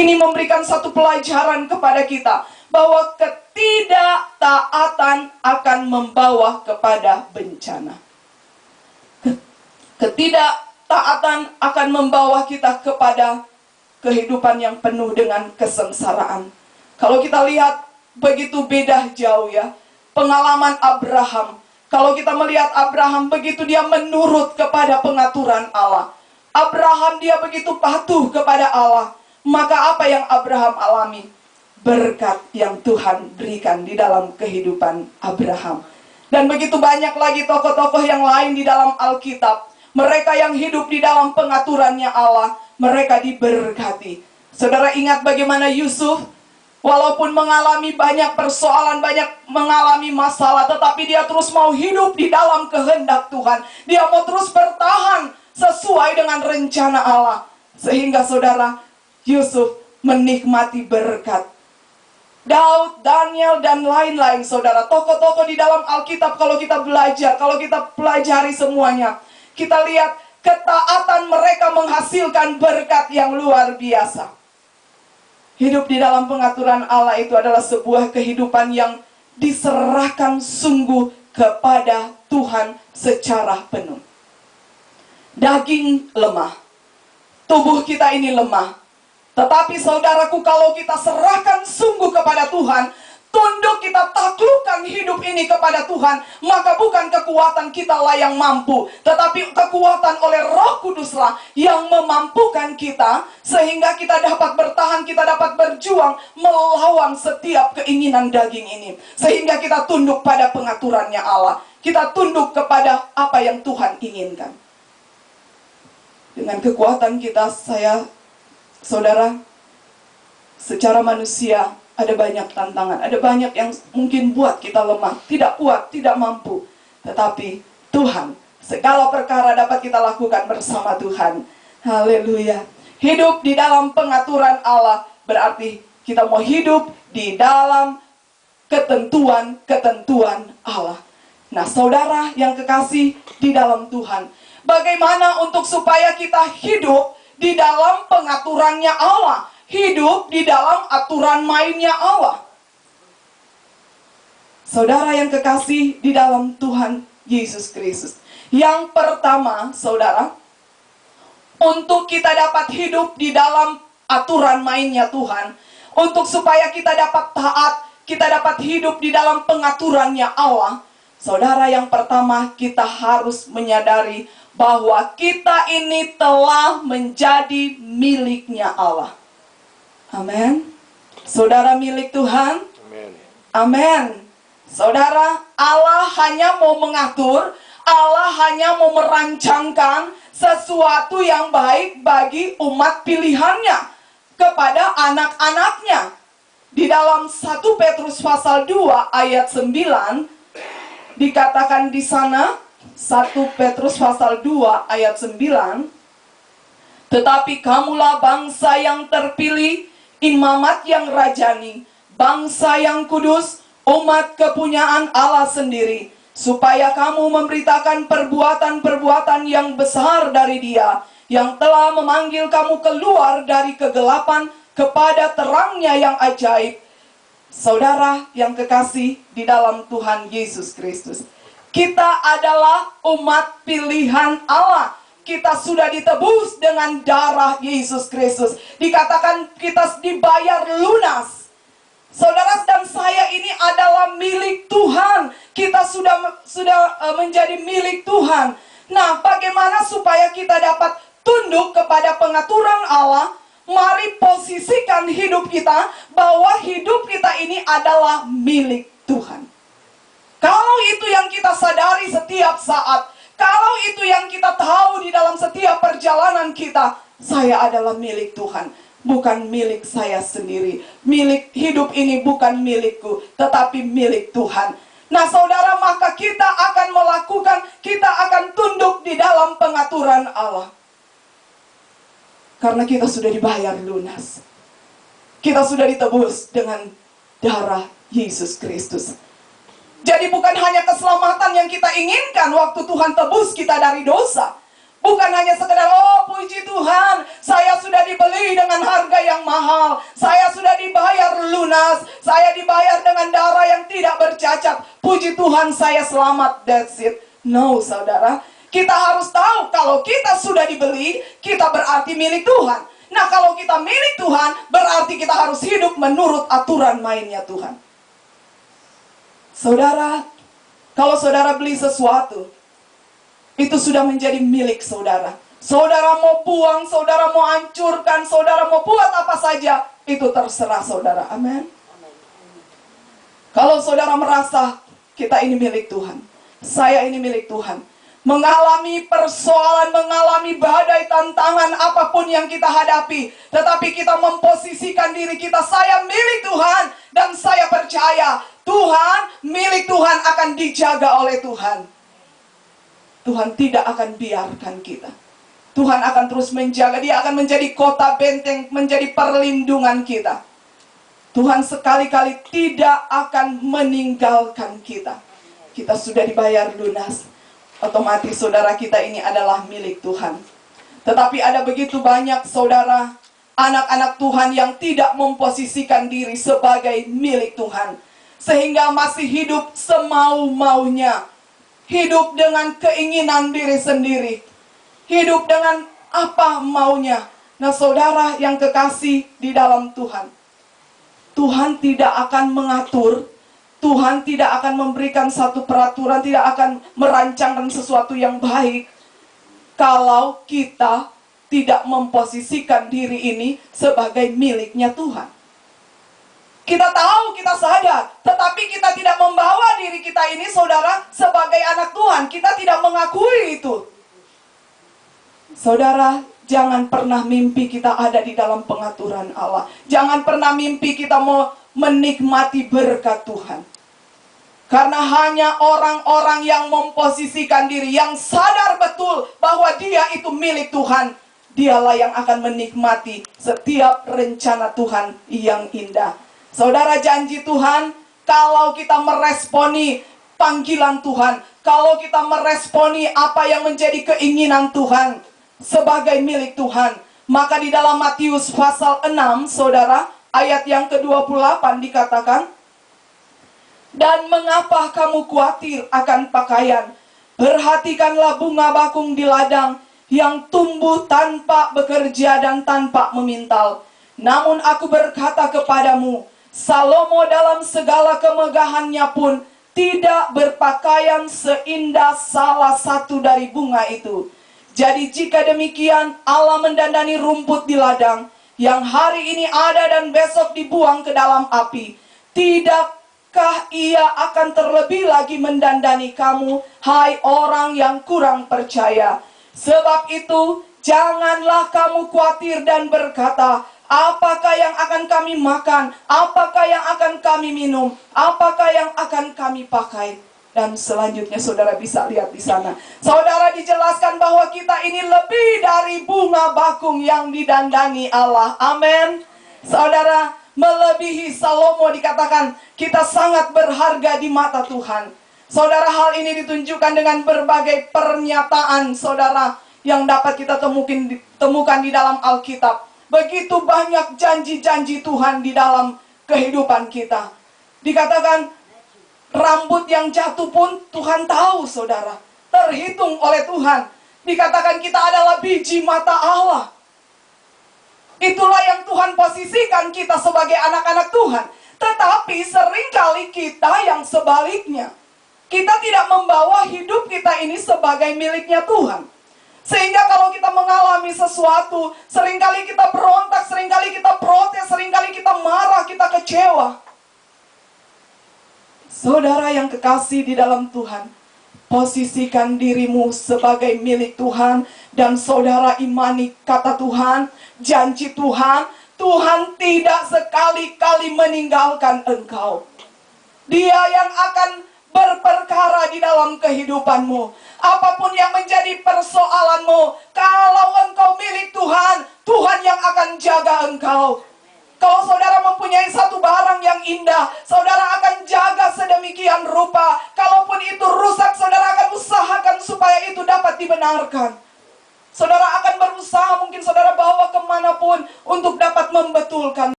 Ini memberikan satu pelajaran kepada kita bahwa ketidaktaatan akan membawa kepada bencana. Ketidaktaatan akan membawa kita kepada kehidupan yang penuh dengan kesengsaraan. Kalau kita lihat begitu beda jauh ya, pengalaman Abraham. Kalau kita melihat Abraham begitu dia menurut kepada pengaturan Allah. Abraham dia begitu patuh kepada Allah. Maka apa yang Abraham alami? Berkat yang Tuhan berikan di dalam kehidupan Abraham. Dan begitu banyak lagi tokoh-tokoh yang lain di dalam Alkitab. Mereka yang hidup di dalam pengaturannya Allah, mereka diberkati. Saudara ingat bagaimana Yusuf? Walaupun mengalami banyak persoalan, banyak mengalami masalah, tetapi dia terus mau hidup di dalam kehendak Tuhan. Dia mau terus bertahan sesuai dengan rencana Allah. Sehingga saudara, Yusuf menikmati berkat. Daud, Daniel, dan lain-lain saudara. Tokoh-tokoh di dalam Alkitab kalau kita belajar, kalau kita pelajari semuanya, kita lihat ketaatan mereka menghasilkan berkat yang luar biasa. Hidup di dalam pengaturan Allah itu adalah sebuah kehidupan yang diserahkan sungguh kepada Tuhan secara penuh. Daging lemah, tubuh kita ini lemah. Tetapi saudaraku, kalau kita serahkan sungguh kepada Tuhan, tunduk kita taklukkan hidup ini kepada Tuhan, maka bukan kekuatan kita lah yang mampu, tetapi kekuatan oleh Roh Kuduslah yang memampukan kita, sehingga kita dapat bertahan, kita dapat berjuang melawan setiap keinginan daging ini. Sehingga kita tunduk pada pengaturannya Allah. Kita tunduk kepada apa yang Tuhan inginkan. Dengan kekuatan kita, saudara, secara manusia ada banyak tantangan, ada banyak yang mungkin buat kita lemah, tidak kuat, tidak mampu. Tetapi Tuhan, segala perkara dapat kita lakukan bersama Tuhan. Haleluya. Hidup di dalam pengaturan Allah berarti kita mau hidup di dalam ketentuan-ketentuan Allah. Nah, saudara yang kekasih di dalam Tuhan, bagaimana untuk supaya kita hidup di dalam pengaturannya Allah, hidup di dalam aturan mainnya Allah? Saudara yang kekasih di dalam Tuhan Yesus Kristus, yang pertama, saudara, untuk kita dapat hidup di dalam aturan mainnya Tuhan, untuk supaya kita dapat taat, kita dapat hidup di dalam pengaturannya Allah, saudara, yang pertama kita harus menyadari bahwa kita ini telah menjadi miliknya Allah. Amin. Saudara milik Tuhan. Amin. Amin. Saudara, Allah hanya mau mengatur, Allah hanya mau merancangkan sesuatu yang baik bagi umat pilihannya kepada anak-anaknya. Di dalam 1 Petrus pasal 2 ayat 9 dikatakan di sana, 1 Petrus pasal 2 ayat 9, tetapi kamulah bangsa yang terpilih, imamat yang rajani, bangsa yang kudus, umat kepunyaan Allah sendiri, supaya kamu memberitakan perbuatan-perbuatan yang besar dari Dia, yang telah memanggil kamu keluar dari kegelapan kepada terangnya yang ajaib. Saudara yang kekasih di dalam Tuhan Yesus Kristus, kita adalah umat pilihan Allah. Kita sudah ditebus dengan darah Yesus Kristus. Dikatakan kita dibayar lunas. Saudara dan saya ini adalah milik Tuhan. Kita sudah menjadi milik Tuhan. Nah, bagaimana supaya kita dapat tunduk kepada pengaturan Allah? Mari posisikan hidup kita bahwa hidup kita ini adalah milik Tuhan. Kalau itu yang kita sadari setiap saat, kalau itu yang kita tahu di dalam setiap perjalanan kita, saya adalah milik Tuhan, bukan milik saya sendiri. Milik hidup ini bukan milikku, tetapi milik Tuhan. Nah, saudara, maka kita akan melakukan, kita akan tunduk di dalam pengaturan Allah. Karena kita sudah dibayar lunas. Kita sudah ditebus dengan darah Yesus Kristus. Jadi bukan hanya keselamatan yang kita inginkan waktu Tuhan tebus kita dari dosa. Bukan hanya sekedar, oh puji Tuhan, saya sudah dibeli dengan harga yang mahal. Saya sudah dibayar lunas. Saya dibayar dengan darah yang tidak bercacat. Puji Tuhan, saya selamat, that's it. No, saudara. Kita harus tahu kalau kita sudah dibeli, kita berarti milik Tuhan. Nah, kalau kita milik Tuhan, berarti kita harus hidup menurut aturan mainnya Tuhan. Saudara, kalau saudara beli sesuatu, itu sudah menjadi milik saudara. Saudara mau buang, saudara mau hancurkan, saudara mau buat apa saja, itu terserah saudara. Amin. Kalau saudara merasa kita ini milik Tuhan, saya ini milik Tuhan, mengalami persoalan, mengalami badai, tantangan apapun yang kita hadapi, tetapi kita memposisikan diri kita, saya milik Tuhan, dan saya percaya Tuhan, milik Tuhan akan dijaga oleh Tuhan. Tuhan tidak akan biarkan kita. Tuhan akan terus menjaga. Dia akan menjadi kota benteng, menjadi perlindungan kita. Tuhan sekali-kali tidak akan meninggalkan kita. Kita sudah dibayar lunas. Otomatis saudara kita ini adalah milik Tuhan. Tetapi ada begitu banyak saudara, anak-anak Tuhan yang tidak memposisikan diri sebagai milik Tuhan. Sehingga masih hidup semau-maunya. Hidup dengan keinginan diri sendiri. Hidup dengan apa maunya. Nah saudara yang kekasih di dalam Tuhan, Tuhan tidak akan mengatur, Tuhan tidak akan memberikan satu peraturan, tidak akan merancangkan sesuatu yang baik kalau kita tidak memposisikan diri ini sebagai miliknya Tuhan. Kita tahu, kita sadar, tetapi kita tidak membawa diri kita ini, saudara, sebagai anak Tuhan. Kita tidak mengakui itu. Saudara, jangan pernah mimpi kita ada di dalam pengaturan Allah. Jangan pernah mimpi kita mau menikmati berkat Tuhan. Karena hanya orang-orang yang memposisikan diri, yang sadar betul bahwa dia itu milik Tuhan, dialah yang akan menikmati setiap rencana Tuhan yang indah. Saudara, janji Tuhan, kalau kita meresponi panggilan Tuhan, kalau kita meresponi apa yang menjadi keinginan Tuhan sebagai milik Tuhan, maka di dalam Matius pasal 6, saudara, ayat yang ke-28 dikatakan, dan mengapa kamu khawatir akan pakaian? Perhatikanlah bunga bakung di ladang yang tumbuh tanpa bekerja dan tanpa memintal. Namun aku berkata kepadamu, Salomo dalam segala kemegahannya pun tidak berpakaian seindah salah satu dari bunga itu. Jadi jika demikian Allah mendandani rumput di ladang yang hari ini ada dan besok dibuang ke dalam api, tidakkah ia akan terlebih lagi mendandani kamu, hai orang yang kurang percaya? Sebab itu janganlah kamu khawatir dan berkata, apakah yang akan kami makan? Apakah yang akan kami minum? Apakah yang akan kami pakai? Dan selanjutnya saudara bisa lihat di sana. Saudara, dijelaskan bahwa kita ini lebih dari bunga bakung yang didandani Allah. Amin. Saudara, melebihi Salomo dikatakan kita sangat berharga di mata Tuhan. Saudara, hal ini ditunjukkan dengan berbagai pernyataan saudara yang dapat kita temukan di dalam Alkitab. Begitu banyak janji-janji Tuhan di dalam kehidupan kita. Dikatakan rambut yang jatuh pun Tuhan tahu, saudara. Terhitung oleh Tuhan. Dikatakan kita adalah biji mata Allah. Itulah yang Tuhan posisikan kita sebagai anak-anak Tuhan. Tetapi seringkali kita yang sebaliknya. Kita tidak membawa hidup kita ini sebagai miliknya Tuhan. Sehingga kalau kita mengalami sesuatu, seringkali kita berontak, seringkali kita protes, seringkali kita marah, kita kecewa. Saudara yang kekasih di dalam Tuhan, posisikan dirimu sebagai milik Tuhan. Dan saudara imani kata Tuhan, janji Tuhan, Tuhan tidak sekali-kali meninggalkan engkau. Dia yang akan berperkara di dalam kehidupanmu. Apapun yang menjadi persoalanmu, kalau engkau milik Tuhan, Tuhan yang akan jaga engkau. Kalau saudara mempunyai satu barang yang indah, saudara akan jaga sedemikian rupa. Kalaupun itu rusak, saudara akan usahakan supaya itu dapat dibenarkan. Saudara akan berusaha, mungkin saudara bawa kemanapun untuk dapat membetulkan